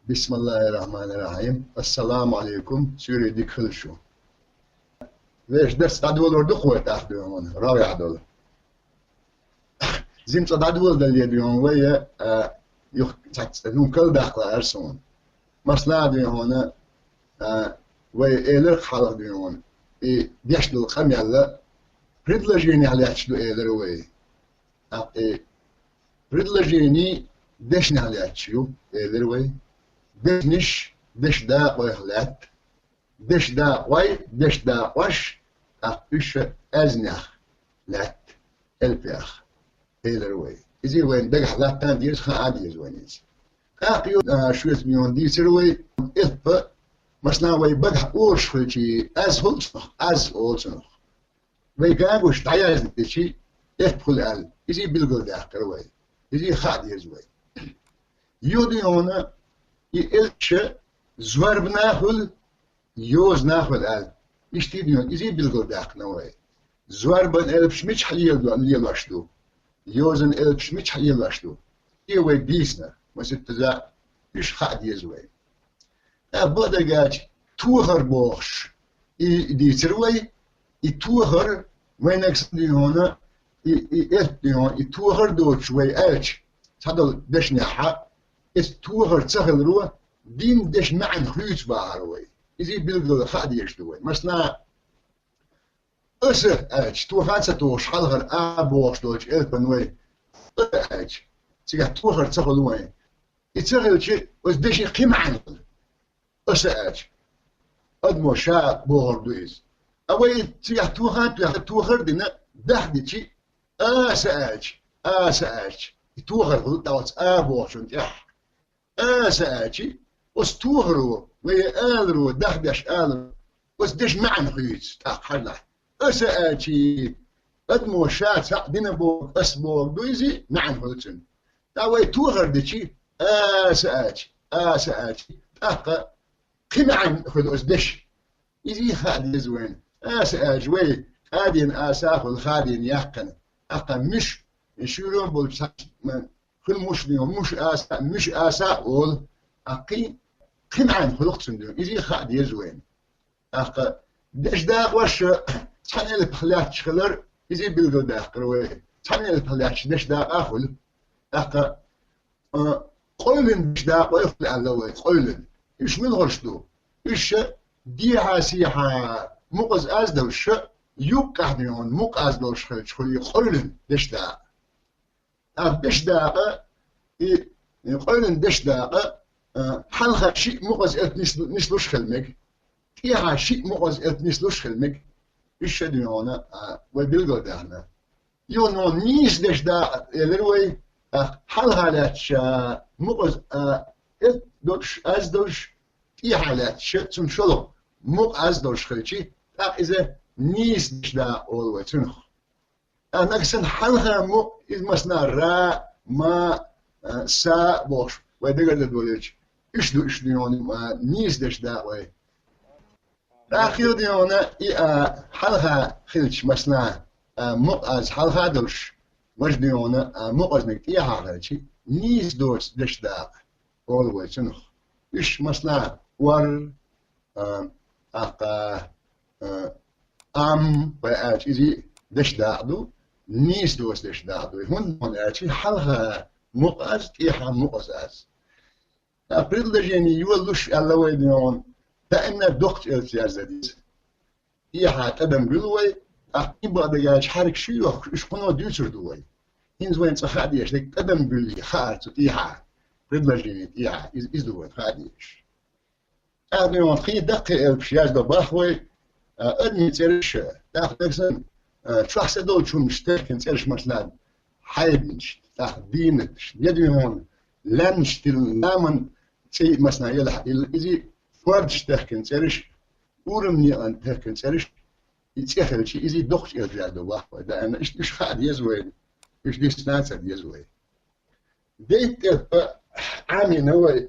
بسم الله الرحمن الرحيم. السلام عليكم. سوري ديك خلشو. ليش درس عدول ورد قوة تحدون راوي عدول. زين عدول ده اللي اليوم ويا يخ تستنون كل داخل أرسون. مثلا هنا ويا إيلر خالق ديون. بيشلو خم يلا. بريدلجيني على يشلو إيلر ويا. بريدلجيني دشني على يشلو إيلر ويا. دش دش دا ويخلات دش دا وي دش دا وش أقش أزنخ لات البيخ إلى وي إذا وين دقح لا تان ديرس خا عادي زوينيز أقيو شو اسميون دي سروي إثب مثلا وي بدح أورش فلشي أز أولسنخ وي كاغوش تعيز دشي إثبل أل إذا بيلقل داخل وي إذا خادي زوي يودي هنا يلش زورب ناخل يوز ناخل ال يشتيديون إذا بيلقل داخل نوعي زوربن ألبش مش حيل واشلو يوزن ألبش مش حيل واشلو يوي بيسنا ما ستزا إيش خاد يزوي أبدا جاج توهر بوخش دي تروي يتوهر وينك دي هنا يتوهر توهر دوتش وي ألش تدل دشنا حق توهر تسهل روح دين دش معن خيوط باروي إذا بيلقوا خاد يشتوي مثلا أسر أج توهر ستوش حلقر أبوش دوش إلبنوي أج تيجي توهر تسهل وين يتسهل شيء بس دش قيم عنه أسر أج أدمو شاء بوهر دويز أوي تيجي توهر دينا دحدي شيء أسر توهر دوت أبوش ونتيح ساعتي وستوهرو ويالرو دحدش آلرو وسدش معن خيز تحلح ساعتي أدمو شات سعدنا بو أسبوع دويزي معن خلتن تاوي توهر دشي ساعتي تحقا قمعن خذ أسدش إذي خالي زوين ساعتي وي خادين آساخل خادين يحقن أقا مش يشيرون بالبساط كل مسلم مش آسا أول أقي قمعان خلقت سندون إذا خاد يزوين أق دش داق وش تحني البخلات شخلر إذا بيلقوا داق روي تحني البخلات دش داق أخل أق قولن دش داق ويخل على وي قولن إيش من غرشتو إيش ديها سيها مقز أزدوش يوقع ديون مقز دوش خلي قولن دش داق دش داقة يقولون دش داقة حلقة شيء مغز نسلوش خلمك فيها شيء مغز نسلوش خلمك إيش ديونا وبيلقوا دهنا يونو نيس دش داقة يلروي حلقة لاتش مغز دوش از دوش فيها لاتش تنشلو مغز دوش خلشي إذا نيس دش داقة أولوي تنخ نقصن حلها مو مثلا را ما سا بوش ودقر الدولج إيش ديوني ما نيس دش داوي آخر ديونا حلها خلش مثلا مقاز حلها دوش وش ديونا مقاز نكتيها خلشي نيس دوش دش دا أولوي تنخ إيش مثلا ور أقا وآج إذي دش داعدو نيس دوس دش داعدو هون آجي حلها مقاز إيحا مقاز أبريد لجيني يولوش ألا ويديون تأنا دقت التيازديز إيحا تدم بلوي أقيبا دقاج حرك شيوخ إيش قنو ديوتر دوي هين زوين تخاديش لك تدم بلي خارج إيحا بريد لجيني إيحا إز دوي خاديش أديون خي دقي البشياز دو باخوي أدني ترش داخل شخص دول شو مشترك نسألش مثلا حيبنش تخدينش يدي هون لانش تلامن شيء مثلا يلح إذا فردش تحكي نسألش ورمني أن تحكي نسألش يتأخر شيء إذا دخش إرجع دواه ده أنا إيش خاد يزوي إيش دي سناسة يزوي ديت عامي نوي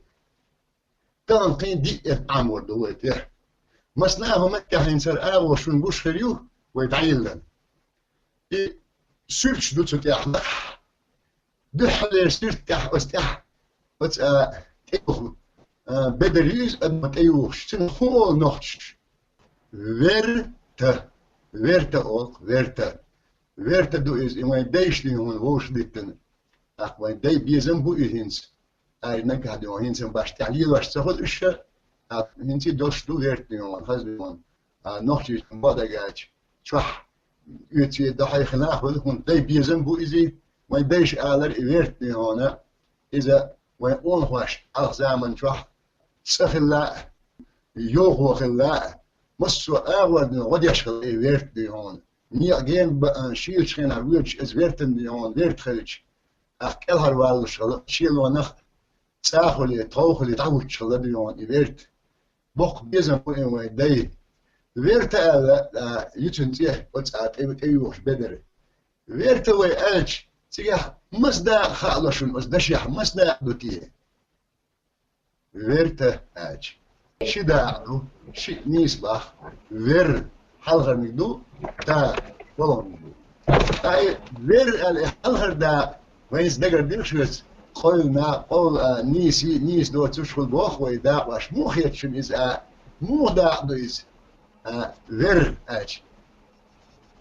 كان قين دي عامور دويت مثلا هم كهين سر أو شو نبوش خليوه ويتعيلن سيرش دوت تيح دحل سيرتح واستح وت تيخو بدريز أدمت أيوش تنخول نوتش ويرتا ويرتا أوك ويرتا دو إز إما دايش ليون ووش ديتن أخوة داي بيزن بو إهينس أي نكه ديون هينسن باش تعليل واش تاخد إشة هينسي دوش دو ويرت ليون خز ليون نوتش بادا جاج شوح يتي دحي خناخ ولكن داي بيزن بو إزي وين دايش آلر ويرت ليون إذا وين أول واش أخزامن شوح سخلا يوغو خلا مصو أول غد يشغل ويرت ليون نيا جين شيل شين عروج از ويرتن ليون ويرت خلج أكل هالوال شغل شيل ونخ ساخلي توخلي تعود شغل ليون ويرت بق بيزن بوين وين داي ويرت ألا يتنتيه وتسعات أيوش بدر ويرت وي ألج سيح مصدا خالشون أصدشيح مصدا دوتيه ويرت ألج شداعدو شي نيسبة وير حلغر نقدو تا ولون نقدو أي وير الحلغر دا وينس دقر ديرشوز قولنا قول نيس دو تشغل بوخ ويدا واش مو خيتشن إز مو دا دو إز وير أج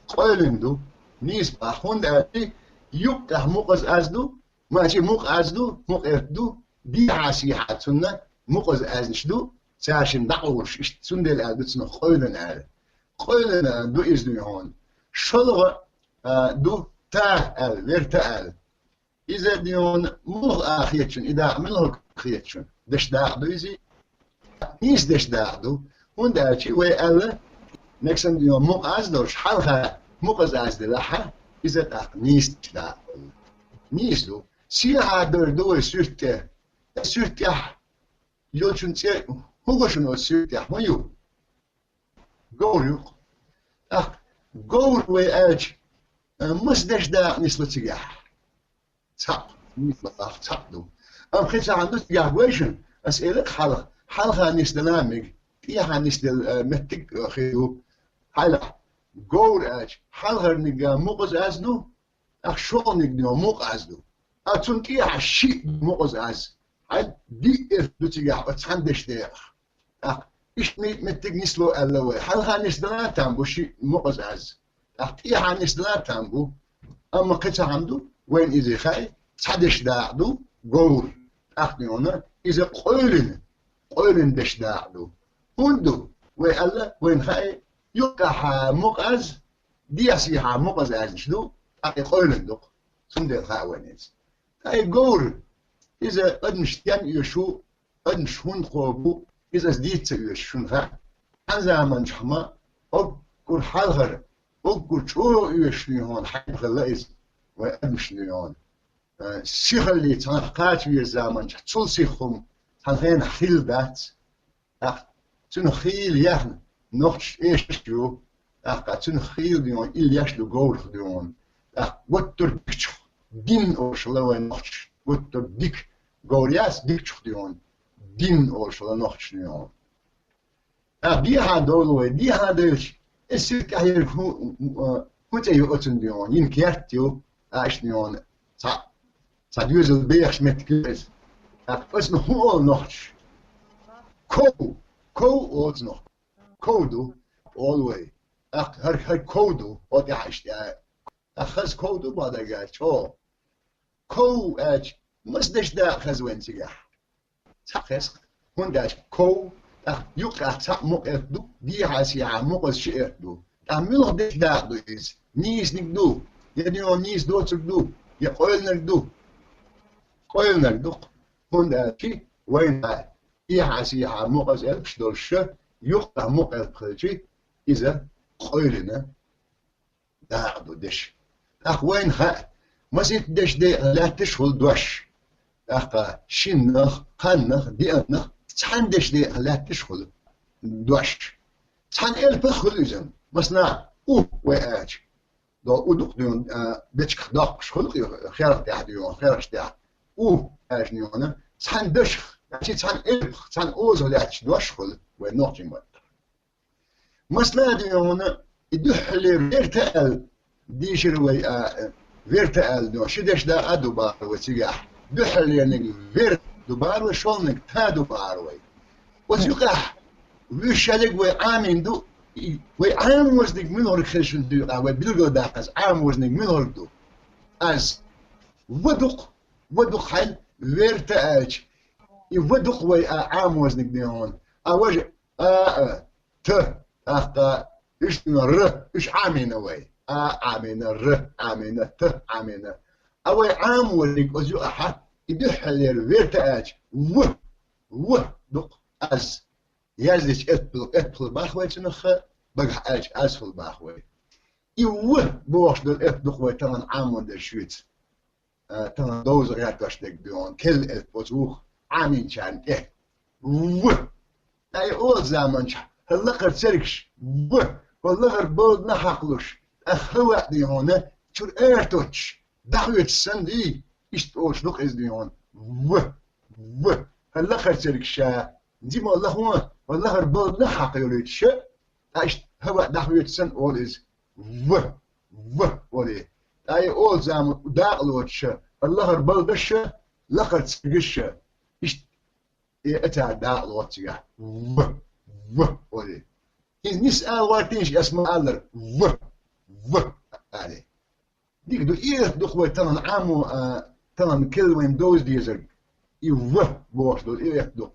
قولندو نيسبة هوند أتي يبقى موقز أزدو ماشي موق أزدو موق إردو دي عاسيحات سنة موقز أزنشدو ساشن دعوش إيش سندل أدتنا قولن دو إزني هون شلغ دو تاء ويرتاء إذا ديون ملغ آخيتشن إذا ملغ خيتشن دش داع دو إزي نيس دش داع دو هون داشي ويأل نكسن ديون مق أزدوش حالها مقز أزد لحا إذا تاع نيس داع نيس دو سيها دو سورته يوتشن تي هو شنو سورته مايو جوريوق جور ويأج مصدش دا نسلة تجاح تاب نسلة تابدو خيت عنده تجاح ويشن أسئلة حلقة نسلامج فيها نسل متك خيو حلا جور أج حلقة نجا مقز أزنو شغل نجا مق أزنو أتونكي عشي مقز أز هاد دي دو تجاح أتحندش ديخ إيش متك نسلو ألوه حلقة نسلنا تامبو شي مقز أز إيها نسلنا تامبو أما قطع عنده وين إذا خاي تحدش داعدو جور أخني هنا إذا قولن دش داعدو هندو ويألا وين خاي يقح مقز دياسيها مقز أز شدو أخي قولن دوق سندل خاي وينيز هاي جور إذا أدمشتيان يشو أدمشون قوبو إذا زديت يشون خاي هذا من شحما أقول حالغر أقول شو يشني هون حين خلاص وأمشي هون الشيخ اللي تنقات في الزمن تحصل سيخهم تنخين خيل بات تنخيل يهن نخش إيش جو تنخيل ديون إلياش دو جول ديون وتر بيتش دين أوشلا نخش وتر ديك جورياس بيتش ديون دين أوشلا نخش ديون دي هادول دي هادش السيرك هي هو تيجي أتون ديون ينكرتيو عايش ديون صديوز البيخ متكلز اسمه هو نوتش كو أوز نوت كودو always هر كودو أتي عايش أخذ كودو بعد قال شو كو أج مصدش دا أخذ وين سجاح تخص هون داش كو يقع تعمق دو دي عاسي عمق الشيء دو تعمله دش دا دو إز نيس نقدو يعني نيس دو تقدو يقول نقدو قول نقدو هون داشي وين دي عاسي عمق الشيء دولش يقع مق الشيء إذا قولنا دا دو دش وين ها ما زيت دش دي لا تشغل دوش شنخ قنخ دينخ تحندش دي لا تشغل دوش تحن البخل إذن مثلا وآج دو أدوك ديون بيتش خداق شغل خير تاع ديون خير تاع آج نيونا تحن دشخ يعني تحن البخ تحن أوز ولا دوش شغل ونوتي مات مثلا ديون يدحل فيرتال ديشر فيرتال دو شدش دا أدو بار وسياح دحل يعني فيرت دوبار وشولنك تا دوبار وي وزيقح ويشالك وعامين دو وعام وزنك من هورك خشن دو وبيلغو داقز عام وزنك من هورك دو از ودق حل ويرتاج يودق وعام وزنك ديون أوج ت أخطأ إيش نر إيش عامين وي عامين ر عامين ت عامين أوي عام وزنك أزيو أحد يدح ويرتاج دق از يازلش اتبل باخوي تنخ بقى اج اسفل باخوي بوش دل اتبل تمن عامون در شويت تمن دوز غاتش دك بيون كل اتبوزوخ عامين كان اي اول زمان هلا قد سركش والله البلد نحقلوش اخوة دي هنا شور ايرتوش دخويت السندي اشتوش لق از دي هون هلا قد سركش ديما والله البلد نحق يوليت شيء ايش هو دخويت السن اول از ولي اي اول زمان داقلوت شيء والله البلد الشيء لقد سركش ايش اتع داقلوت يا ولي نسأل وارتينش اسمه الله عليه ديك دو إيه دخوة تمن عامو تمن كل وين دوز ديزر بوش دو إيه دخ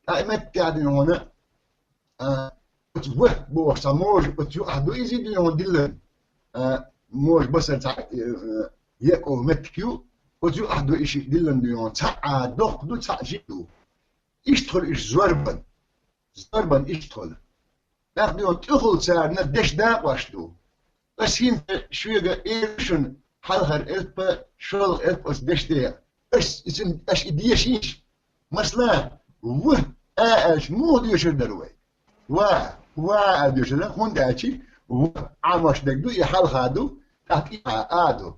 مت قاعدين هنا بوش موج بتشو أحدو إيزي ديون دلن موج بس يأكل متكيو بتشو أحدو إيش دلن ديون تاع دخ دو تاع جيدو يشتغل إيش زربن يشتغل ديون تأخذ سعر ندش دا واشدو بس هين شوية إيرشن حلهر إلبا شغل إلبا دش دا بس إذن أش إديشيش مثلا أش مو ديوش دروي ديوش دا هون داشي عمش دكدو يحل هادو تحكي آدو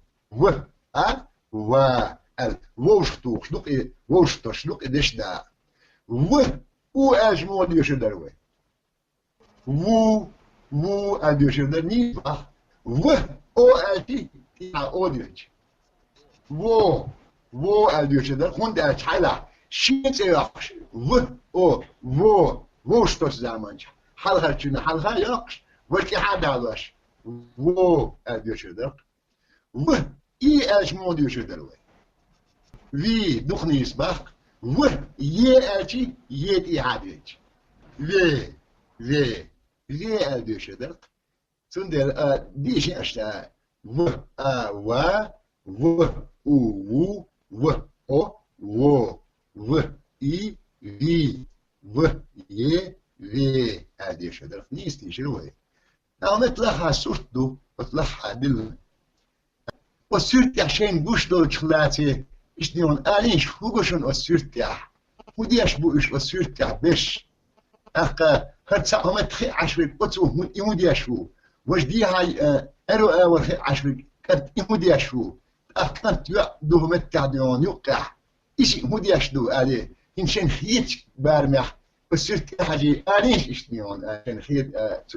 ووشتو شلوك ووشتو شلوك دش دا أش مو ديوش دروي أديوش دا نيبا او التي اوديوج أديوش دا هون داش حلا شيت ياقش وشتوش زمانش حلها چونه حلها ياقش وكي حد علاش أديوش دا اي اش موديوش دا وي دخني يسبخ التي يتي عاديوج أديوش دا سندر ديش أشتا إي في أديش هذا نيستي شروه أنا نطلعها سورتو نطلعها دل وسورتي عشان بوش دول شخلاتي إيش ديون أليش فوقشون وسورتي وديش بوش وسورتي بش أخا هرتسا هم تخي عشري قطو يموديش فو وش دي هاي أرو وخي عشري كانت يموديش فو أخنت يقدو متعديون يوقع إيش يموديش دو عليه إنشان خيط بارمح وسورتي حاجي أليش إيش ديون عشان خيط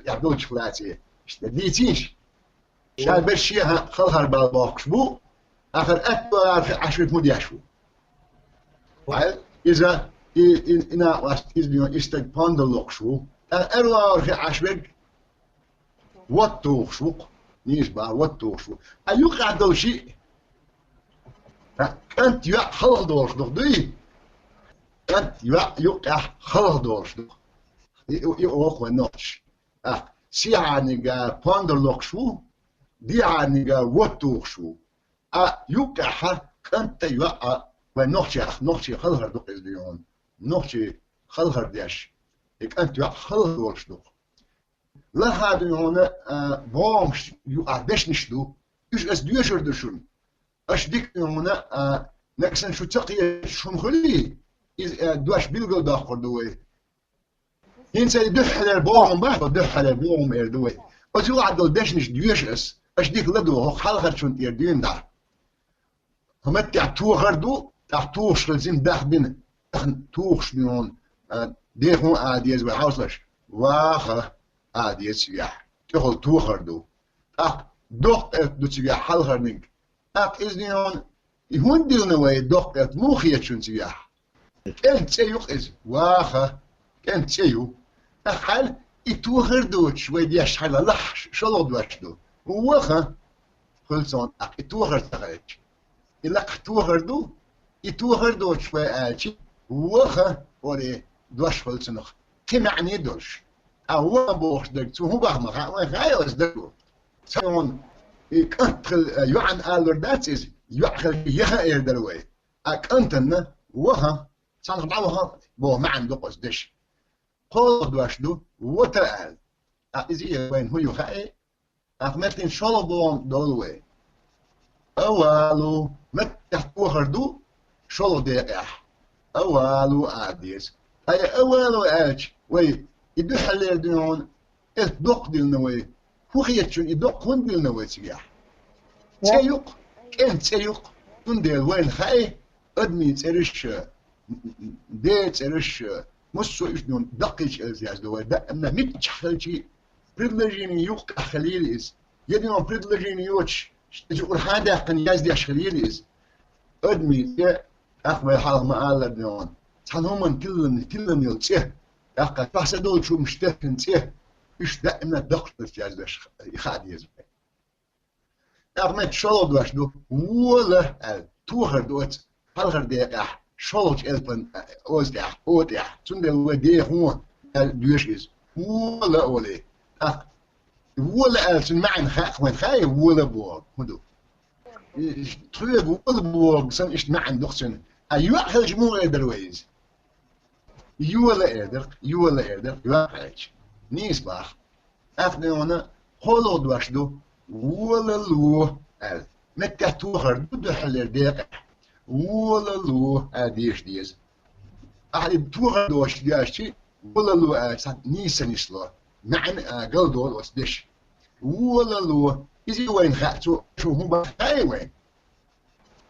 يعدو شخلاتي إيش ديتيش شال برشيها خلها بالباقش بو آخر أكبر عشرة موديش فو إذا إنا واستيزنيون إستك باندلوك شو أروى في عشرة واتوخ شو نيسبا واتوخ شو أيوك عدو شيء كانت يا خلق دورش دي كانت يا خلق دورش يوقع نوتش سيعنيجا باندلوك شو دي عنيجا واتوخ شو يوقع كانت يا ونوتشي خلق دوك إزديون نوتشي خلق ديش ik ant ja hallos nog. La hadden jongen boomst ju a best niet doen. Dus als duurder dus schon. Als dik jongen neksen şu taqi schon khuli is duash bilgo da khordwe. Hinse duhler boom ba duhler boom erdwe. Als ju adol best niet duurs als dik lado hoch halgar schon erduen da. Hamet ja tuurdu ta tuurschel zin dag binnen. Tuurschel دي هون عاديز وحوصلش واخا عاديز سياح تقول توخردو دق دو سياح حلغرنك إذن هون يهون ديلنا وي دق موخية شون سياح كان تسيوق إز واخا كان تسيو أحل يتوهر دوتش ويديش حلا لح شلو دوتش دو واخا خلصون يتوهر تغيش إلا توهر دو يتوهر دوتش ويأتي واخا ولي دوش خلصنخ تمعني دوش أول بوش دكتو هو بحمخ وغايز دكتو سيون يكنتل يعن آلر داتيز يعخل يها إيردلوي أكنتن وها صار بعوها بو ما عنده قصدش قول دوشدو وترال إزاي وين هو يخاي أخمتين شلو بون دولوي أولو متحتو هردو شلو ديقح أولو عاديس أي أولو أج وي يدح اللي ديون الدق ديالنوي هو خيتشون يدق هون ديالنوي تياح تيوق كان تيوق تندير وين خاي أدمي ترش دي ترش مصو إيش دون دقيش الزياز دوا دا أنا متشخلشي بريدلجيني يوق خليل إز يديون بريدلجيني يوتش تقول هذا قنياز دي خليل إز أدمي يا أخوي حال ما قال ديون تحنهم كلن يلتيه أخا تحسدول شو مشتهن تيه إيش دائما دقت الزياز ده يخاد يزبي أغمت شلو دوش دو ولا توهر دوت هالغر ديقح شلوش ألبن أوزدح أودح تندل وديه هو دوشيز ولا أولي ولا ألسن معن خاق وين خاي ولا بور هدو تخيل ولا بور سن إيش معن دخسن أيوة خرج مو إدرويز يولا إدر يوحش نيس باخ أخنيونا هولو دوش دو ولا لو ال متى توهر دو حل دقيقة ولا لو اديش ديز احد توهر دوش دياشي ولا لو نيسا نسلا معن قل دول وسدش ولا لو يزي وين خاتو شو هم هاي وين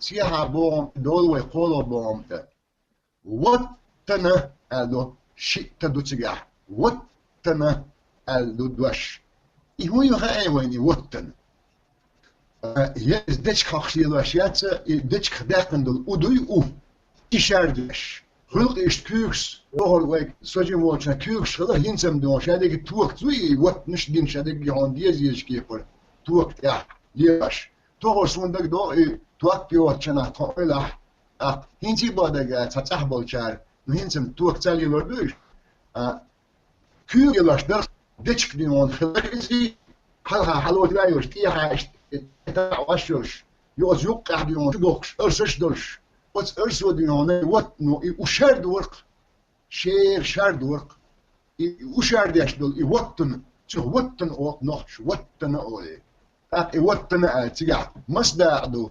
سيها بوم دول ويقولوا بوم واتنا الو شيء تدو تجاه واتنا الو دوش هو يغاي وين يوتن يزدش خاخيل واشيات يدش خداقن دول ودوي او إشاردش خلق إيش كيرس وهو ويك سوجي موتشا كيرس خلق ينسم دون شادك توك زوي وات نش دين شادك يهون ديز كيفر توك يا ليش توه سوندك دو توك بيوتشنا تقول هنتي بادك تتصح بالشار نهنسم توك تالي وردوش كير يلاش در دش كديون خلق إزي حلها حلوة لا يوش تيها واشوش يوز يوقع ديون دوكش ارسش دولش وات ارسو ديون وات نو وشارد ورق شارد ورق وشارد ياش دول واتن شو واتن او نوش واتن اولي واتن تيجا مصدع دو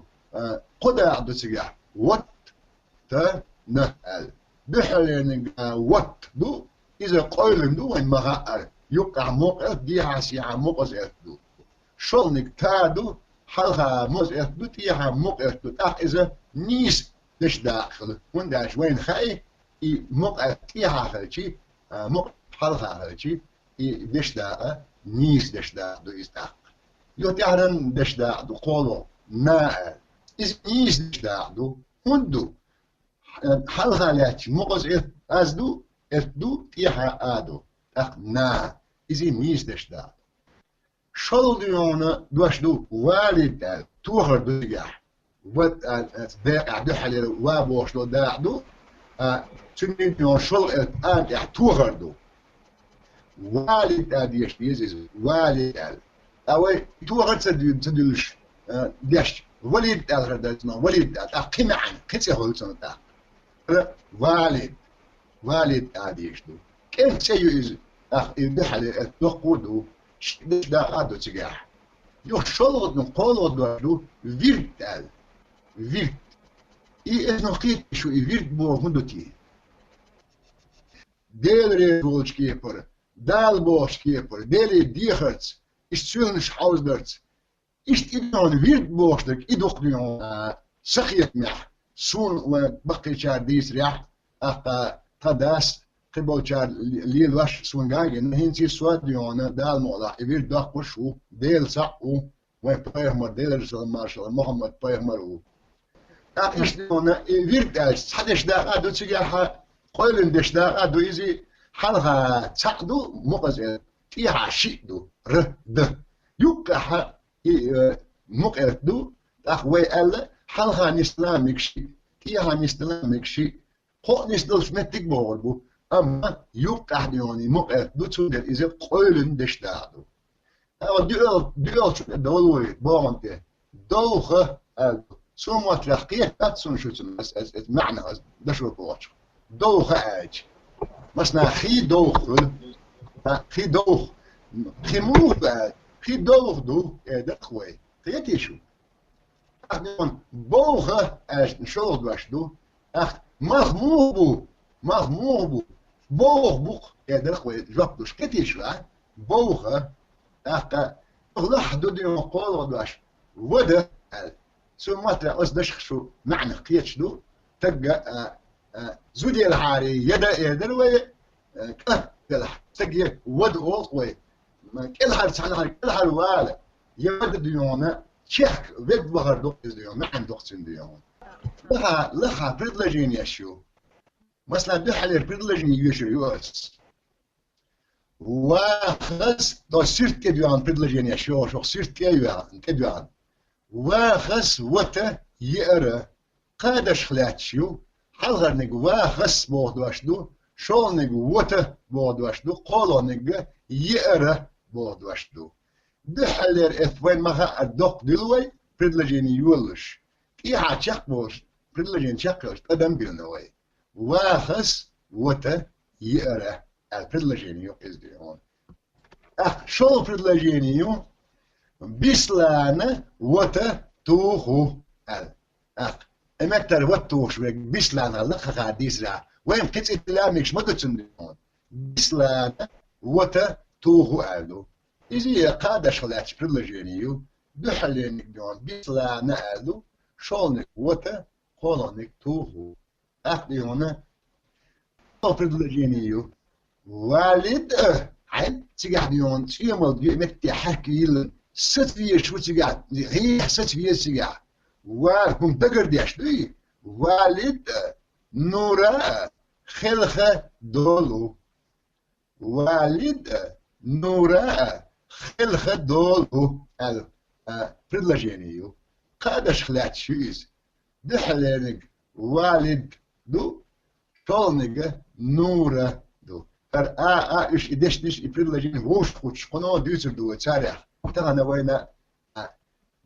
قدع دو تيجا وات تا نهال بحلين وات دو اذا قايلن دو وين مغار يوقع موقع دي عسيا موقز دو شلنك تادو حلها موز اثبت يها موق اثبت إذا نيس دش داخل ونداش وين خاي موق يها خلشي موق حلها خلشي دش داخل نيس دش داخل دو إستاق يو تعرن دش داخل قولو نا إذا نيس دش داخل هندو حلها لاتي موقز أزدو اثدو يها آدو أخ نا إذا نيس دش داخل شل ديونا دوش دو والد توهر دجاح ود داع دحل وابوش دو داع دو تنين ديون شل الآن توهر دو والد ديش ديز والد أوي توهر تدلش ديش ولد الغداتنا ولد أقيم عن كتير هولتنا والد ديش دو كان سيء دحل تقودو دش دا ادو تجاح يو شلغد نقولو دو فيرت فيرت إذن قيت شو فيرت بو هندوتي ديل ريغولش كيبر دال بوش كيبر ديل ديخرتس إشتسونش حوزدرتس إشتيدون فيرت بوش دك إدوق ديون سخيت مح سون وبقي شار ديس ريح تداس قبل شار ليل واش سونغاي إن هنتي سواد ديونا دال مولا يفير داق وشو ديل سقو وين بايهمر ديل رسول مارشال محمد بايهمر أقيشنا ويرد أجس حدش داقة دو تجاها قولن دش داقة دو إزي حالها تساقدو مقز تيها شيدو رد يوكا مقز دو أخوي ألا حالها نسلامك شي تيها نسلامك شي قو نسلوش متك بولبو أما يوكا ديوني مقز دو تودر إزي قولن دش داقدو أو ديول شو دولوي بورنتي دوخة ثم تحقيق أتسون شو معنى ده شو بوش دوخة أج مثلا خي دوخ خي دوخ خي موخ بعد خي دوخ دو ده خوي خيتي شو أخدون بوخة أج نشوف باش دو أخ مخموبو بوخ بوخ ده خوي جاب دوش كتي شو بوخة أخ غلح دو دي مقول باش وده ثم أصدش شو معنى قيتش دو تلقى زودي الحاري يدا الوي كلا تلقى ود أوطوي كل حال سحنا كل حال والا يد ديونا شيخ بيت بحر دوق ديون ما عند دوقتين ديون لها بريدلجين يشو مثلا بحال بريدلجين يشو يوس وخس دو سيرت كديون بريدلجين يشو شو سيرت كديون واخس وته يقرا قادش خلاتشيو حلغر نيجو واخس بودواشدو شول نيجو وته بودواشدو قولو نيجو يقرا بودواشدو دحلر اثوين مها الدق دلوي بريدلجين يولش كي حاتشق بوش بريدلجين شقش قدم بيلنوي واخس وته يقرا البريدلجين يقز ديون شول بريدلجين يو بيسلانة وتا توخو امتر وتوش بيسلانة لخا قاديس را وين كتس اتلاميكش مدو تندون بيسلانة وتا توخو ألو إذا قادش خلاتش برلجينيو دحلينك دون بيسلانة ألو شولنك وتا قولنك توخو أخدي هنا برلجينيو والد عين تيجح ديون تيمل دي متي حكي لن ستفيه شو تيجع هي ستفيه تيجع وهم تقر ديشتي والد نورا خلخة دولو والد نورا خلخة دولو بريدلجينيو قادش خلات شويز دحلينك والد دو شولنك نورا دو إيش إدش بريدلجين وش خوش قناة ديوتر دو تاريخ تغنى وين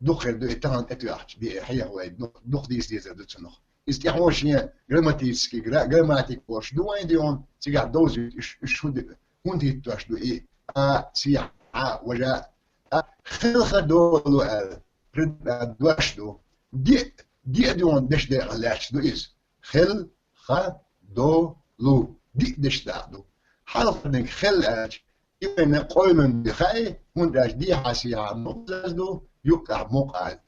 دخل دو تغنى اتواحش بحية وين دخ ديس ديزر دو تنخ استيحوش هي جراماتيسكي جراماتيك وش دو وين ديون تيجع دوزي إيش هو هون تيتواش دو إيه سيح وجاء خلخ دولو بريد دواش دو دي ديون دش دي علاش دو إيز خل خ دولو دي دش دو حرف انك خل يمكن قولن بخاي هنداش دي حاسيها مقزدو يقع مقعد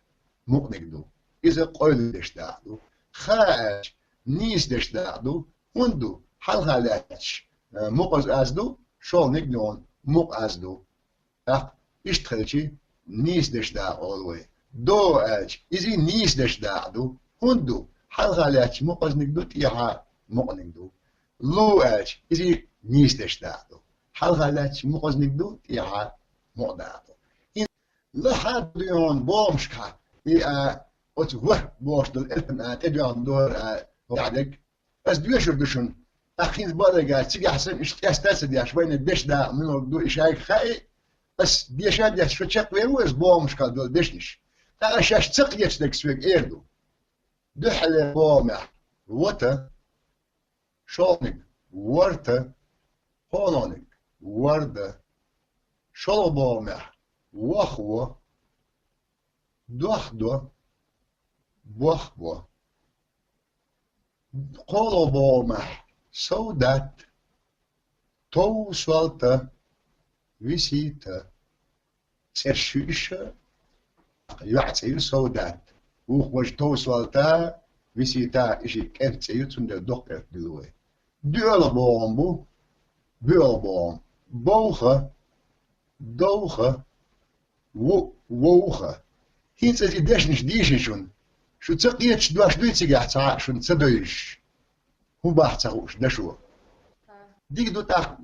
مقنقدو إذا قولن دشتاعدو خاش نيس دشتاعدو هندو حلغالاتش مقز أزدو شول نقدون مقازدو اشتخلشي نيس دشتاع أولوي دو أج إذا نيس دشتاعدو هندو حلغالاتش مقز نقدو تيها مقنقدو لو أج إذا نيس دشتاعدو حلغالاتش مقز نقدو تيها مقدادو لحد يون بومشكا وتوه بوش دل الفن تديون دور وعدك بس بيشر دشن أخين بارجع تيجي حسن استاسد يا شوين الدش ده منو دو إشاك خاي بس ديشاد يا شو تشق ويروز بومشكا دول دشنش أشاش تقيش دك سويك إيردو دحل بومع وتا شونك ورتا هونونك ورده شلو بومع وخوة دوخدو بوخبو قولو بومع سودات تو سوالتا ويسيتا سرشيشة يعطي سودات وخوش تو سوالتا ويسيتا إشي كيف تسيرتون دا دوخة دلوي دول بومبو بوم bogen, dogen, wogen. Hier zit je desn't die schon. شو تقيتش دواش دويتي قاعد شو تصدويش هو باحتاقوش ده شو ديك دو تاع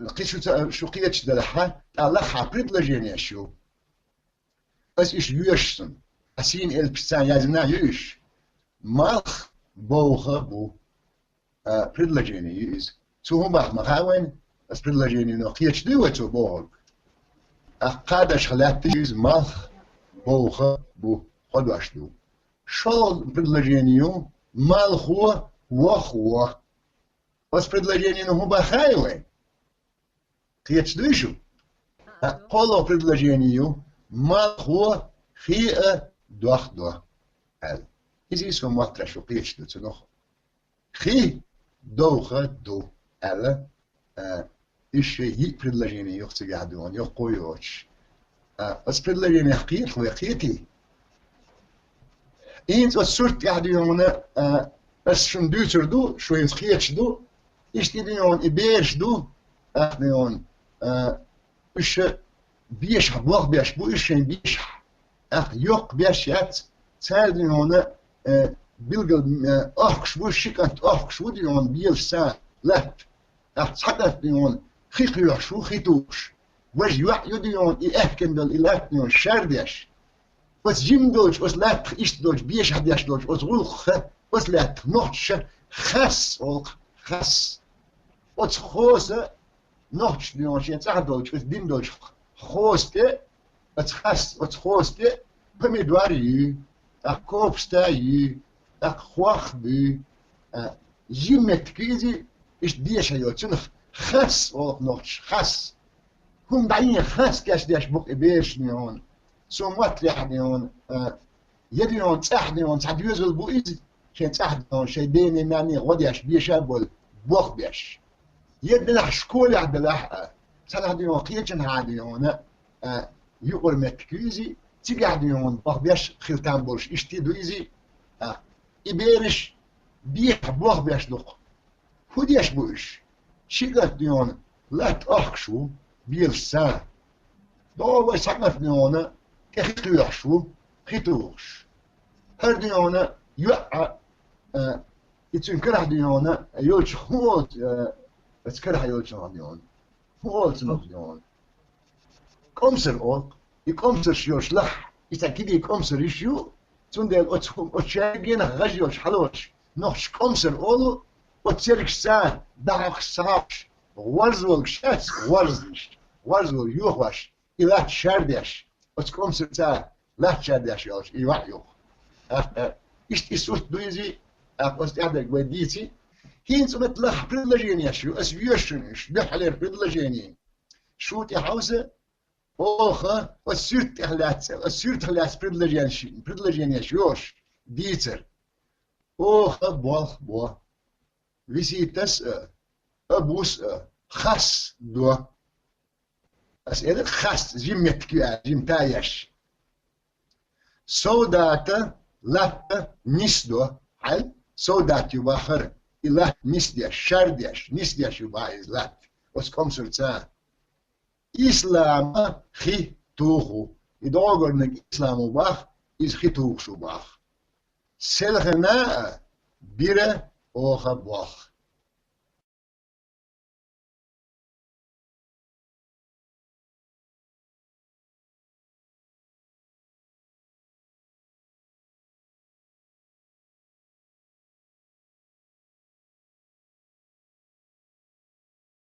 شو قيتش دلحة تالحة بريد لجيني شو بس إيش يوشسن أسين البستان يازنا يوش مالخ بوخ بو بريد لجيني يوز تو هم باح مخاوين بس بريد لجيني نو قيتش دوتو بوغ قادش خلات يوز مالخ بوخ بو خدواش دو شو предложению малхо вахо. Вас предложение ну бахайвай. Кьеч движу. Коло предложению малхо хиа дуахдо. Эл. Изи су матра шо кьеч ду цунох. Хи доуха ду. Эл. Иши hi предложение юхти гадуан юхкойоч. Вас предложение хкир хвекити. Eens wat soort ja die jongen als zo'n duurder doe, zo'n scheertje doe, is die jongen in beers doe, die jongen is beers blog beers, boe is geen beers, jok beers het, zij die jongen bilgel ochtends schikant ochtends die jongen beers zijn, let, zat die jongen gietluur zo gietoes, was je die jongen in echt kindel in let die jongen scherbies. Was Jim Deutsch, was Lat ist Deutsch, Bier hat ja Deutsch, was Ruch, was Lat noch Chas, auch Chas. Was Hose noch die jetzt auch Deutsch, was Dim Deutsch, Hoste, was Chas, was Hoste, Pomidori, a Kopsta, a Quachbu, Jim mit Kisi ist Bier schon noch Chas auch noch Chas. Dahin Chas, das der Buch Eberschen. سو مطلع ديون يديون تحديون تعبيوز البوئيز شيء تحديون شيء ديني ماني غديش بيشابل بوخ بيش يدنا شكول عدلح سنهديون قيتشن هاديون يقول متكيزي تيجاديون بوخ بيش خلتان بولش اشتيدو ايزي إبيرش بيح بوخ بيش دوق هوديش بوئش شيقات ديون لا تأخشو بيرسان دو ويساقف ديون كخيتوش خيتوش هر ديونا يوقع يتنكره ديونا يولش خوت اتكره يولش ديون خوت نوف ديون كومسر اوك يكومسر شيوش لح يتاكيد يكومسر يشيو تندل اتشاقين غجيوش حلوش نوش كومسر اولو وتسيركش سان دعوك ساقش ورزولك شاس ورزول يوخوش إلى شردش وتكون سرتا لا شردش يالش يوحيو إيش صوت دويزي أقصد عندك وديتي هين سمت لح بريدلاجيني شو أسبيوشنش بحلير بريدلاجيني شو تحوسه أوخا وسيرت حلات بريدلاجيني شوش ديتر أوخا بوخ ويسيتس أبوس خاص دو أسئلة خاص جيم تايش سوداتا لاتا نسدو حل سودات يباخر إلا نسديش شرديش نسديش يبايز لات وسكم سرطان إسلام خي توخو إدوغر نك إسلام باخ إز خي توخ شو باخ سلخنا بيرة أوخا باخ